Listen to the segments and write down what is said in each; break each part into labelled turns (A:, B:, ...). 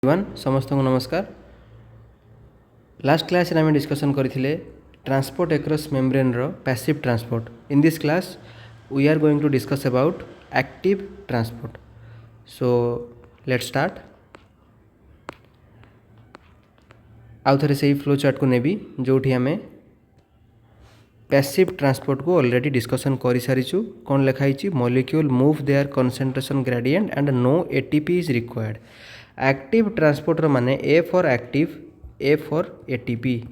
A: Everyone समस्त को नमस्कार। लास्ट क्लास रे आम डिस्कसन करथिले ट्रांसपोर्ट एक्रॉस मेम्ब्रेन रो passive transport. In this class we are going to discuss about active transport. So let's start. आउ थे से फ्लो चार्ट को नेबी जोठी आम पैसिव ट्रांसपोर्ट को ऑलरेडी डिस्कसन कर सारीचु। कौन लिखाई molecule move their concentration gradient and no ATP is required. Active transport माने A for active, A for ATP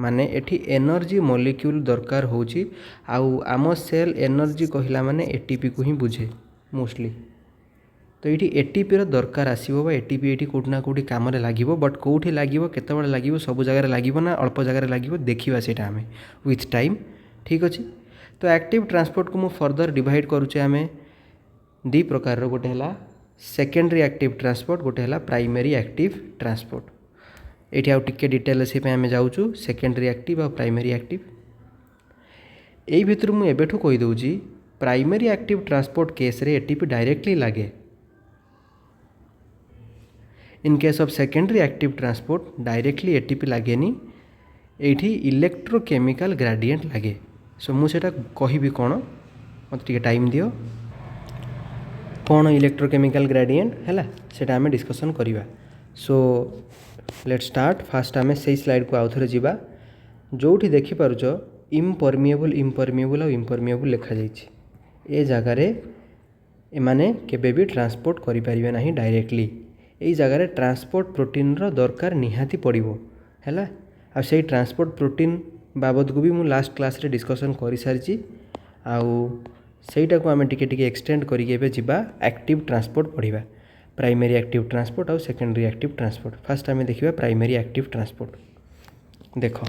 A: माने एठी एनर्जी मॉलिक्यूल दरकार होची। आउ आम सेल एनर्जी कहला माने एटीपी को ही बुझे मोस्टली। तो ये एटीपी रो दरकार आसीबो बा एटीपी एठी कोठना कोठी काम रे लागिबो। बट कोठी लागिबो केतेबेले लागिबो सब जगह रे लागिबो ना अल्प जगह रे लागिबो देखिबा सेटा हमें विथ टाइम। ठीक अछि। तो एक्टिव ट्रांसपोर्ट को मु फर्दर डिवाइड करूचे हमें दी प्रकार रो। गोटे हला सेकेंडरी एक्टिव ट्रांसपोर्ट, गोटे हला प्राइमरी एक्टिव ट्रांसपोर्ट। एठी आउ टिके डिटेल से पे हमें जाउछु सेकेंडरी एक्टिव और प्राइमरी एक्टिव। एई भितर मु एबेठु कहि दउची प्राइमरी एक्टिव ट्रांसपोर्ट केस रे एटीपी डायरेक्टली लागे। In case of secondary active transport directly ATP लागेनी, एठी इलेक्ट्रोकेमिकल ग्रेडिएंट लागे। सो मु सेटा कहिबी कोन, मत टिके टाइम दियो। कौन इलेक्ट्रोकेमिकल ग्रेडिएंट है सेटा आम डिस्कसन करिवा। So let start. फास्ट आम से स्लाइड को आउ थे जावा जोठी देखि पारुछ इम्परमिएबल इम्परमिएबल और इम्परमिएबल लिखा जाइछि। ए जगार एमाने केबे भी ट्रांसपोर्ट करि परिबे नाही डायरेक्टली। एई जगार ट्रांसपोर्ट प्रोटीन रो दरकार निहाती पड़िबो हैला। आ सेई ट्रांसपोर्ट प्रोटीन बाबद को भी मु लास्ट क्लास रे डिस्कसन करि सारिछि। आउ सेटा को आम टिके टिके एक्सटेंड करिके एबे जिबा एक्टिव ट्रांसपोर्ट पढ़िबा। प्राइमरी एक्टिव ट्रांसपोर्ट और सेकेंडरी एक्टिव ट्रांसपोर्ट। फास्ट आम देखिबा प्राइमरी एक्टिव ट्रांसपोर्ट। देखो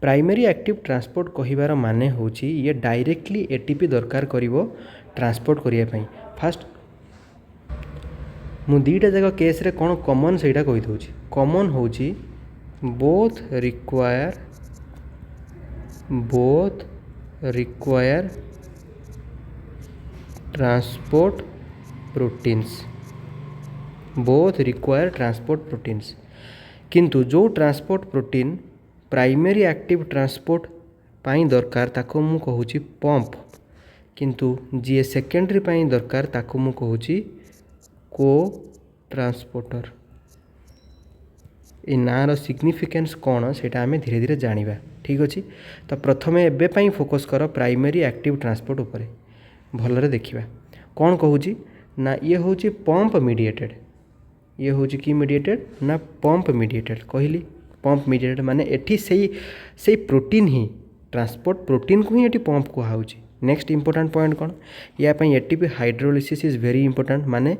A: प्राइमरी एक्टिव ट्रांसपोर्ट कहिबार माने होची ये डायरेक्टली एटीपी दरकार करिवो ट्रांसपोर्ट करिया पई। फास्ट मु दीटा जगह केस रे कोन कॉमन सेटा कहि दउची। कॉमन होची both require transport proteins, both require transport proteins. किंतु जो transport protein primary active transport पाई दरकार ताको मु कहूची पंप। किंतु जी सेकेंडरी पाई दरकार ताको मु कहूची को ट्रांसपोर्टर। ए नार सिग्निफिकेंस कौन सेटा आमे धीरे धीरे जानिबा। ठीक अछि। तो प्रथमे एबे पाई फोकस कर प्राइमरी एक्टिव ट्रांसपोर्ट उपरे भलरे देखिबा। कौन कहूची ना ये होची पंप मीडिएटेड। ये होची की मीडिएटेड ना पंप मीडिएटेड। कहली पंप मीडिएटेड माने एठी सेई प्रोटीन ही ट्रांसपोर्ट प्रोटीन को ही एठी पंप कहा होची। नेक्स्ट इंपोर्टेंट पॉइंट कौन या पई ATP hydrolysis is very important. माने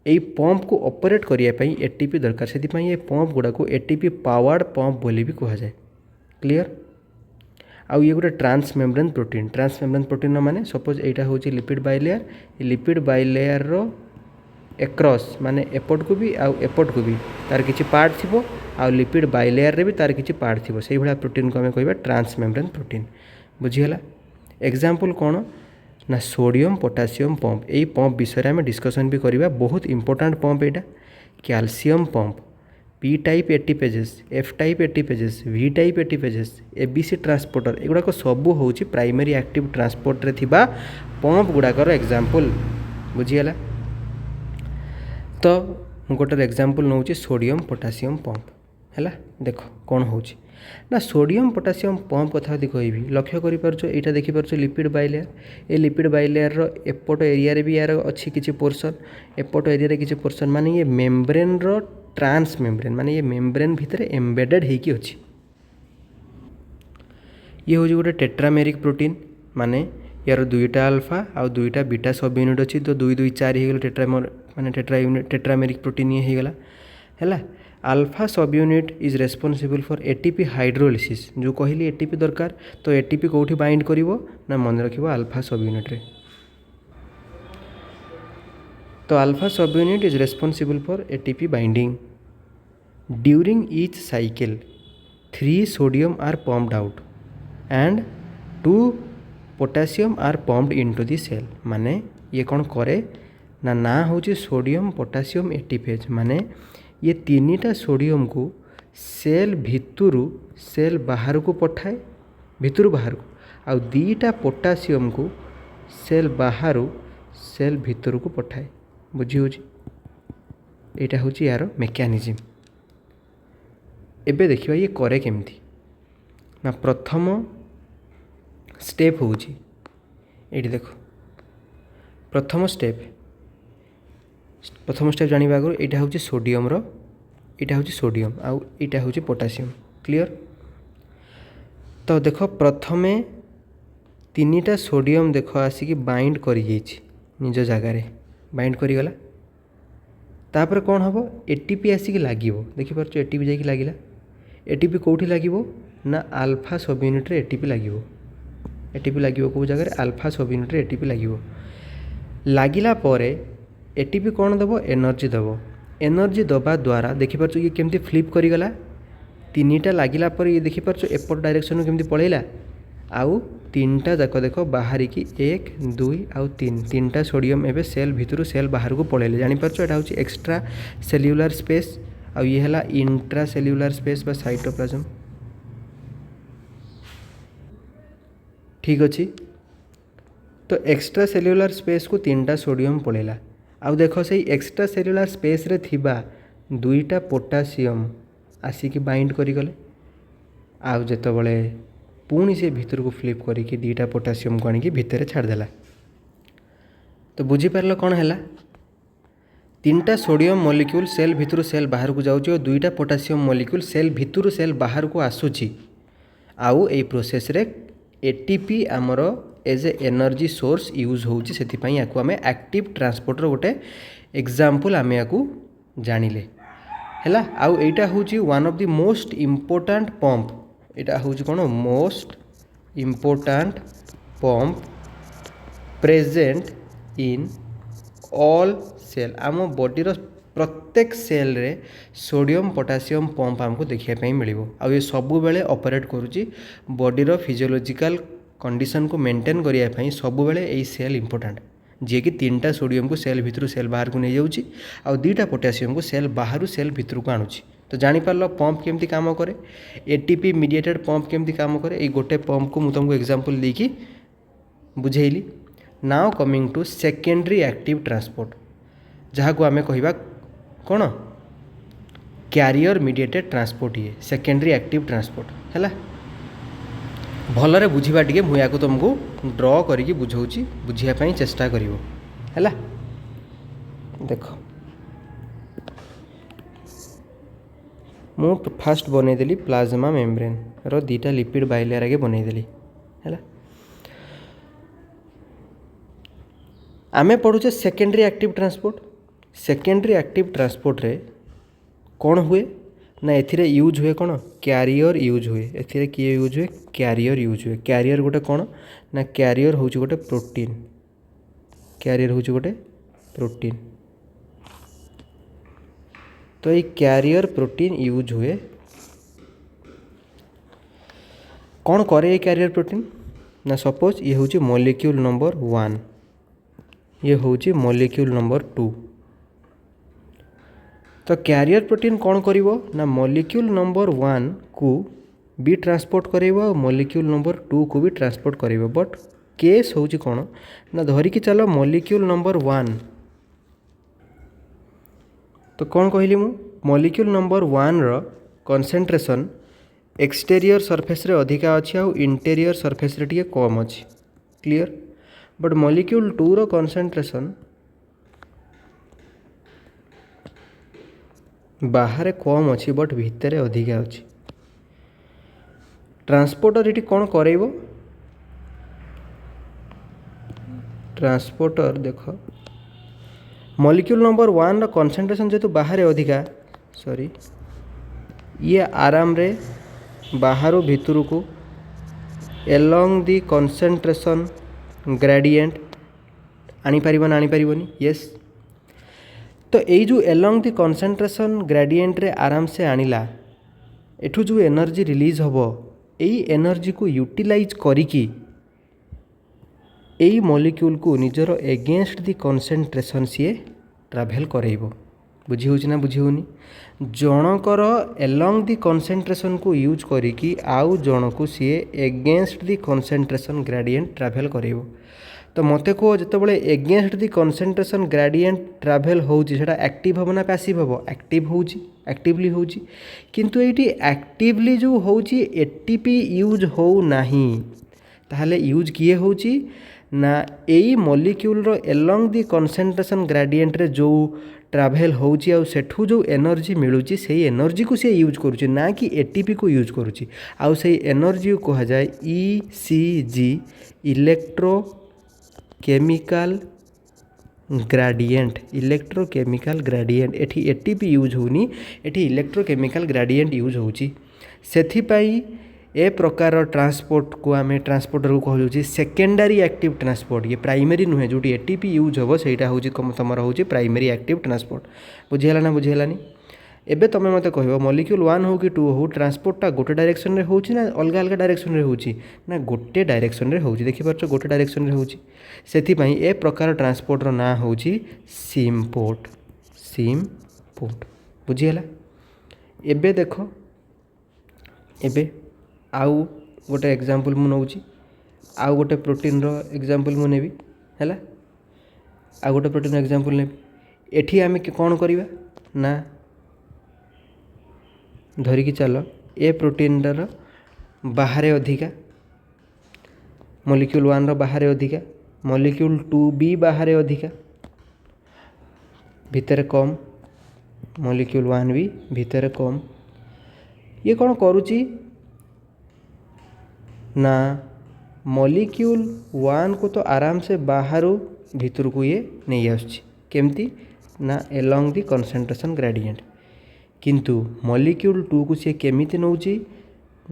A: एई पंप को ऑपरेट करिया पई एटीपी दरकार। सेति पई ये पंप गुडा को एटीपी पावर्ड पंप बोली भी कहा जाए। क्लियर। आउ ये गोटे trans membrane protein. Trans membrane protein माने सपोज एटा होची लिपिड बाइलेयर। लिपिड बाइलेयर रो एक्रॉस माने एपट को भी आउ एपट को भी तार किछि पार्ट थिबो। आउ लिपिड बाइलेयर रे भी तार किछि पार्ट थिबो। सेही भला प्रोटीन को हमें कहबा ट्रांस मेम्ब्रेन प्रोटीन। बुझी हला। एग्जांपल कोन ना सोडियम पोटासियम पंप। एई पंप विषय में डिस्कशन भी करिबा। बहुत इंपोर्टेंट पंप एटा। Calcium pump, P type ATPases, F type ATPases, V type ATPases, ABC transporter एगुड़ाक सबू होची प्राइमरी एक्टिव ट्रांसपोर्ट रे थिबा पंप गुड़ाकर एग्जांपल। बुझीगला। तो गोटे एग्जांपल नौची सोडियम पोटासियम पंप हैला। देखो कौन होची ना सोडियम पोटासियम पंप कथा यदि कहबी लक्ष्य करि परछो एटा देखि परछो लिपिड बाइलेयर। ए लिपिड बाइलेयर रो एपट एरिया रे भी यार अछि किछि पोर्शन, एपट एरिया रे किछि पोर्शन माने ये मेम्ब्रेन रो ट्रांस मेम्ब्रेन माने ये मेम्ब्रेन भितर एम्बेडेड हेकी अछि। ये होची गोटे टेट्रामेरिक प्रोटीन माने यार दुईटा अल्फा और दुईटा बीटा सब यूनिट अछि। तो 2 2 4 हे गेल टेट्रामर माने टेट्रामेरिक प्रोटीन ये हे गेला हैला। अल्फा सब unit is responsible for ATP hydrolysis. जो कहली एटीपी दरकार तो एटीपी कोठी बाइंड करिवो ना मन रखिबो अल्फा सब यूनिट रे। तो अल्फा सब unit is responsible for ATP binding. During each cycle 3 sodium are pumped out and 2 potassium are pumped into the cell। माने ये कौन करे ना हूँ सोडियम पोटासियम एटीपेज माने ये तीनटा सोडियम को सेल भितरु सेल बाहर को पठाए भितरु बाहर को आउ दीटा पोटासियम को सेल बाहर सेल भितर को पठाए बुझी हो यहाँ हूँ यार मेकानिज्म। एबे देखिए ये करे केमती ना प्रथम स्टेप हूँ ये देख प्रथम स्टेप जानवा आगु यहाँ हूँ सोडियम यहाँ हूँ सोडियम आउ यहाँ हूँ पोटासियम क्लियर। तो देख प्रथमे तीनटा सोडियम देख आसिक बाइंड कर निज जगार बाइंड करीगला तापर कौन हम एटीपी आसिक लगे देखिपार एटीपी जाकि लगिला एटीपी कौटी लगे ना आल्फा सब यूनिट रे एटीपी लगे एटीपी लगे कौ जगह आल्फा सब यूनिट रे एटीपी लगे लगिला परे एटीपी कौन दब एनर्जी दब एनर्जी दबा द्वारा देखिपार ये केमती फ्लिप करीगला तीनटा लगिला पर ये देखिपार एपट डायरेक्शन केमती पलैला आउ तीनटा जाक देख बाहर की 1 2 आउ 3 सोडियम एवं सेल भितर सेल बाहर को पलैले जानीपार यहाँ हूँ एक्सट्रा सेल्युलर स्पेस आउ ये है इंट्रा सेल्युलर स्पेस बा साइटोप्लाज्म ठीक अच्छे। तो एक्सट्रा सेल्युलर स्पेस को 3टा सोडियम पलैला आउ देख से एक्सट्रा सेल्युलर स्पेस रे थिबा 2टा पोटासियम आसिक बाइंड करीगले आउ जेतबले पुणी से भितर को फ्लिप करके 2टा पोटासियम को आनिकी भितर छाड़देला। तो बुझीपार कौन है 3टा सोडियम मॉलिक्यूल सेल भितर सेल बाहर को जाऊँच और 2टा पोटासियम मॉलिक्यूल सेल भितर सेल बाहर को आसूची आउ ए प्रोसेस रे एटीपी आमर as a energy source use होउची सेति या आम एक्टिव ट्रांसपोर्टर गोटे एग्जांपल आम या जानिले हैला। आउ एटा होउची one of the most important pump एटा होउची कोन most important pump present in all cell आम बॉडीर प्रत्येक सेल रे सोडियम पोटासियम पंप आमको देखिए मिलिबो आ ये सबु बेले ऑपरेट करूची बॉडीर फिजियोलॉजिकल कंडीशन को मेंटेन करिया पई सबु बेले एई सेल इंपोर्टेंट जे कि 3टा सोडियम को सेल भितर सेल बाहर को नहीं जाउची आ 2टा पोटासियम को सेल बाहर सेल भितर को आणुची। तो जानी पारलो पंप केमती काम करे एटीपी मीडिएटेड पंप केमती काम करे ए गोटे पंप को मु तुमको एग्जांपल देकी बुझेइली। Now coming to secondary active transport जहाँ को आमे कहिबा कौन कैरियर मीडिएटेड ट्रांसपोर्ट ये सेकेंडरी एक्टिव ट्रांसपोर्ट है भलरे बुझा टे मुझे तुमको ड्र करके बुझाऊँगी बुझापी चेष्टा कर देख मु फास्ट बनईदेली प्लाज्मा मेम्ब्रेन रो 2टा लिपिड बाइलेयर आगे बनईदेली है आमे पढ़ुचे secondary active transport secondary active transport रे कौन हुए ना एथिरे यूज हुए कौन कैरियर यूज हुए एथिरे किए यूज हुए कैरियर यूज हुए कैरियर गोटे कौन ना कैरियर हूँ गोटे प्रोटीन कैरियर हूँ गोटे प्रोटीन। तो ये कैरियर प्रोटीन यूज हुए कौन करे ये कैरियर प्रोटीन ना सपोज ये हूँ मॉलिक्यूल नंबर 1 ये हूँ मॉलिक्यूल नंबर 2 तो कैरियर प्रोटीन कौन करिवो ना मॉलिक्यूल नंबर 1 को भी ट्रांसपोर्ट करेबो मॉलिक्यूल नंबर 2 को भी ट्रांसपोर्ट करेबो बट केस होची कौन ना धरिकी चलो मॉलिक्यूल नंबर 1 तो कौन कहली मु मॉलिक्यूल नंबर 1 रो कंसंट्रेशन एक्सटेरियर सरफेस रे अधिका अछि आ इंटीरियर सरफेस रे टिके कम अछि क्लियर बट मॉलिक्यूल 2 रो कंसंट्रेशन बाहर कम अच्छी बट भितर अधिका अच्छी ट्रांसपोर्टर ये कौन करेबो ट्रांसपोर्टर देख मॉलिक्यूल नंबर 1 रो कंसंट्रेशन जेतु बाहर अधिका सॉरी ये आराम रे बाहर भितर को एलोंग दी कंसंट्रेशन ग्रेडिएंट आनी पारिबो ना आनी पारिबोनी यस तो ये जो एलोंग दी कंसंट्रेशन ग्रेडिएंट रे आराम से आनिला एठू जो एनर्जी रिलीज होबो एई एनर्जी को यूटिलाइज करिकी यही मॉलिक्यूल को निजर एगेंस्ट दी कॉन्सेंट्रेशन सी ट्राभेल करेइबो। बुझी होची ना बुझी होनी? जनकर एलंग दी कॉन्सेंट्रेशन को यूज करिकी आउ जन को सी एगेंस्ट दी कॉन्सेंट्रेशन ग्रेडिएंट ट्राभेल करेइबो। तो मते को जितेबाला एगेंस्ट दी कॉन्सेंट्रेशन ग्रेडिएंट ट्राभेल होउची सेटा एक्टिव हम ना पैसिव हम? एक्टिव होउची, एक्टिवली होउची। किंतु एटी एक्टिवली जो होउची एटीपी यूज हो नाही, ताहले यूज किए होउची ना एई मॉलिक्यूल रो एलंग दी कॉन्सेंट्रेशन ग्रेडिएंट रे जो ट्राभेल होउची आ सेठू जो एनर्जी मिलुची सेही एनर्जी को से यूज करूची ना कि एटीपी को यूज करूची। आ सेही एनर्जी को कहा जाए ECG, electro chemical gradient. Electrochemical gradient एठी एटीपी यूज होनी, एठी इलेक्ट्रोकेमिकल ग्रेडिएंट यूज होउची। सेथिपाई ए प्रकार ट्रांसपोर्ट को आम ट्रांसपोर्टर को कहूँ सेकेंडरी एक्टिव ट्रांसपोर्ट। ये प्राइमरी नुहे जो एटीपी यूज हम सहीटा हूँ तुम हूँ प्राइमरी एक्टिव ट्रांसपोर्ट। बुझीगला ना बुझीगलानी? एबे तुम मत कह मॉलिक्यूल 1 हो कि 2 हो ट्रांसपोर्टटा गोटे डायरेक्शन में होची ना अलग अलग डायरेक्शन में होची ना? गोटे डायरेक्शन में होची। देखि पारछ गोटे डायरेक्शन में होची। सेथिपाई ए प्रकार ट्रांसपोर्टर ना होची सिम्पोर्ट। सिम्पोर्ट बुझीगला? एबे देखो एबे आउ गोटे एग्जांपल मु नउची, आउ गोटे प्रोटीन रो एग्जांपल मु नेबी हैला। आउ गोटे प्रोटीन रो एग्जांपल नेबी। एठी आमे कोन करिबा ना धरिकी चलो ए प्रोटीन रो बाहर अधिका, मॉलिक्यूल 1 रो बाहर अधिका, मॉलिक्यूल 2 भी बाहर अधिका, भितर कम, मॉलिक्यूल 1 भी भितर कम। ये कौन करुची ना मॉलिक्यूल 1 को तो आराम से बाहर भीतर को ये नहीं आसुची। केमती ना एलॉन्ग दी कॉन्सेंट्रेशन ग्रेडिएंट। किंतु मॉलिक्यूल 2 को सी केमिति नौची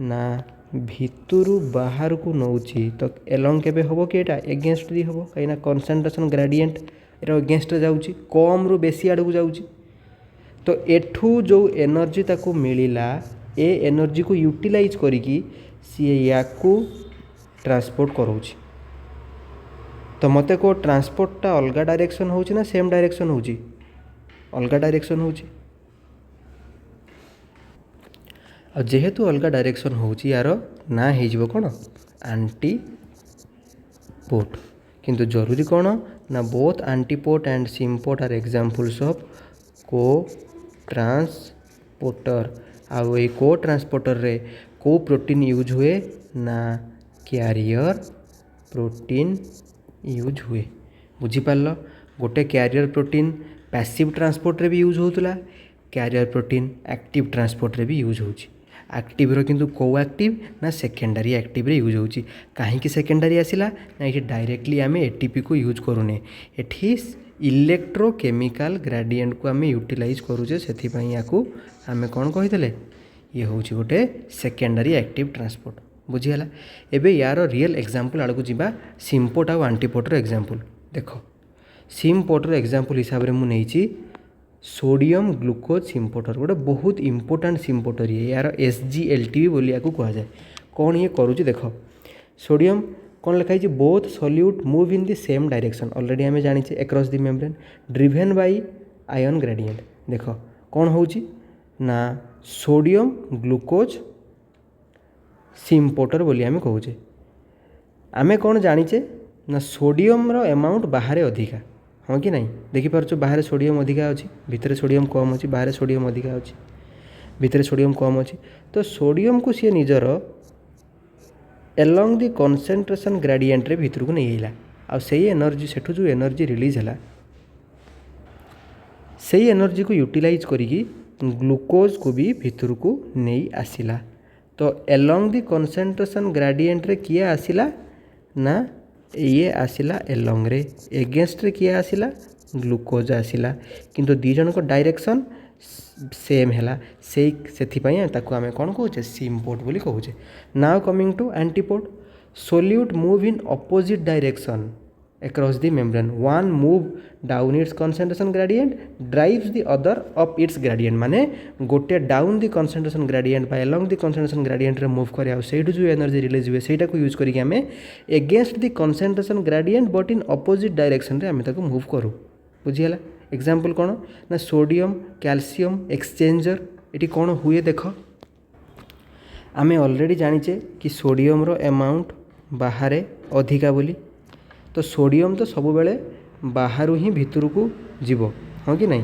A: ना भितर बाहर को नौची। तो एलॉन्ग केबे होबो कि एटा एगेंस्ट दी होबो, कहीं ना कॉन्सेंट्रेशन ग्रेडिएंट एटा एगेंस्ट जाउची, कम रु बेसी आड़ को जाउची। तो एठू जो एनर्जी ताको मिलिला ए एनर्जी को यूटिलाइज करिकी सी या को ट्रांसपोर्ट करोची। तो मते को ट्रांसपोर्टटा अलग डायरेक्शन होची ना सेम डायरेक्शन होची? अलग डायरेक्शन होची। और जेहेतु अलग डायरेक्शन होची यार ना हे जिवो कोन एंटीपोर्ट। किंतु जरूरी कोन ना both antiport and symport are examples of cotransporter. आउ ए को ट्रांसपोर्टर रे को प्रोटीन यूज हुए ना कैरियर प्रोटीन यूज हुए। बुझीपार? गोटे कैरियर प्रोटीन पैसिव ट्रांसपोर्ट रे भी यूज होतला, कैरियर प्रोटीन एक्टिव ट्रांसपोर्ट रे भी यूज होची। एक्टिव रो किंतु को एक्टिव ना सेकेंडरी एक्टिव रे यूज होची। काहेकि सेकेंडरी आसिला ना ये डायरेक्टली आम एटीपी को यूज करूने, एठी इलेक्ट्रोकेमिकल ग्रेडिएंट को आम यूटिलाइज करूचे। से आम कौन कही ये हूँ गोटे सेकेंडरी एक्टिव ट्रांसपोर्ट। बुझीगला? एबे यार रियल एग्जांपल आड़ को जीवा सिम्पोर्ट आउ एंटीपोर्ट रो एग्जांपल। देखो सिम्पोर्ट रो एग्जांपल हिसाब रे मु नेइची सोडियम ग्लूकोज सिम्पोर्टर। गोटे बहुत इंपोर्टेंट सिम्पोर्टर ये यार SGLT बोली या कहा जाए। कौन ये करूँ देख सोडियम कौन लिखाई both solute move in the same direction. Already आम जानी across the membrane driven by ion gradient. देख कौन होची ना सोडियम ग्लूकोज सिम्पोर्टर बोली आम कहे। आम कौन जानीचे ना सोडियम रो अमाउंट बाहर अधिका, हाँ कि नहीं? देखिपार बाहर सोडियम अधिका अच्छी, भितर सोडियम कम अच्छी, बाहर सोडियम अधिका अच्छी, भितर सोडियम कम अच्छी। तो सोडियम को सी निजर एलॉन्ग दी कॉन्सेंट्रेशन ग्रेडिएंट रे भितर को नहीं आइला। आ सही एनर्जी सेठू जो एनर्जी रिलीज है सही एनर्जी को यूटिलाइज करिकी ग्लूकोज को भी भितर को नहीं आसिला। तो एलॉन्ग दी कॉन्सेंट्रेशन ग्रेडिएंट रे किए आसिला ना ये आसिला एलॉन्ग रे, एगेंस्ट रे किए आसिला ग्लूकोज आसिला। किंतु दी जन को डायरेक्शन सेम है से ताको आमे कौन कहे सिम्पोर्ट बोली कहे। Now coming to antiport. Solute move in opposite direction. across the membrane. One move down its concentration gradient drives the other up its gradient. माने गोटे down the concentration gradient by along the concentration gradient रे move करे सेठू जो energy release हुए सेटा को use करिक आमे against the concentration gradient but in opposite direction रे आमे ताको मूव करू. बुझियला. एग्जांपल कोन ना सोडियम कैल्शियम एक्सचेंजर एटी कोन हुए देखो. आमे ऑलरेडी जानिचे कि सोडियम रो अमाउंट बाहर अधिका बोली. तो सोडियम तो सब बेले बाहर ही भितर को जीव हाँ कि नहीं.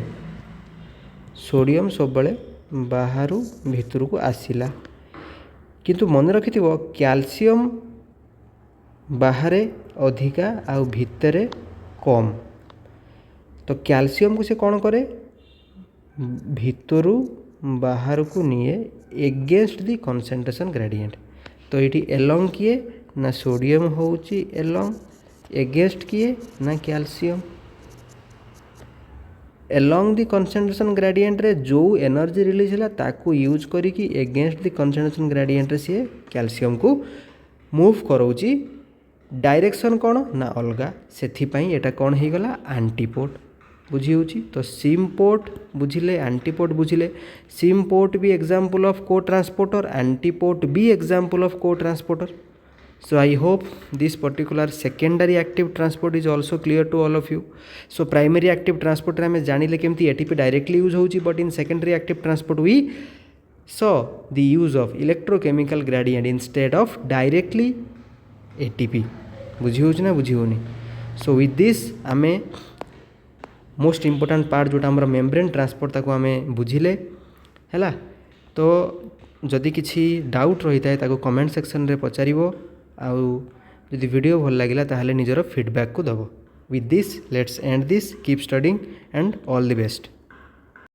A: सोडियम सब बेले बाहर भितर को आसला किंतु मन रखि कैल्शियम बाहर अधिका आउ भितर कम. तो कैल्शियम को से कौन करे भितर बाहर को निए एगेंस्ट दी कंसंट्रेशन ग्रेडियंट. तो ये एलोंग किए ना सोडियम होची एलोंग एगेंस्ट किए ना कैल्शियम. एलोंग दी कंसंट्रेशन ग्रेडियंट रे जो एनर्जी रिलीज है ताकू यूज करी कि एगेंस्ट दी कंसंट्रेशन ग्रेडियंट रे सी कैल्शियम को मूव करोची. डायरेक्शन कौन ना अलगा सेथिपाई एटा कौन हो गला एंटीपोड. बुझी होची. तो सिम्पोर्ट बुझिले एंटीपोड बुझिले. सिम्पोर्ट भी एग्जांपल ऑफ को ट्रांसपोर्टर एंटीपोड भी एग्जांपल ऑफ को transporter. So I hope this particular secondary active transport is also clear to all of you. So primary active transport रे हमें जानिले केमती ATP directly use होची but in secondary active transport we saw the use of electrochemical gradient instead of directly ATP. बुझी होची ना बुझी होनी. So with this हमें most important part जोटा हमर membrane transport ताको हमें बुझिले हैला. तो जदि किछि डाउट रही थाए ताको कमेंट सेक्शन रे पचारिबो आउ जदि वीडियो भल लगिला ताहले निजर फीडबैक को दबो. With this let's end this. Keep studying and all the best.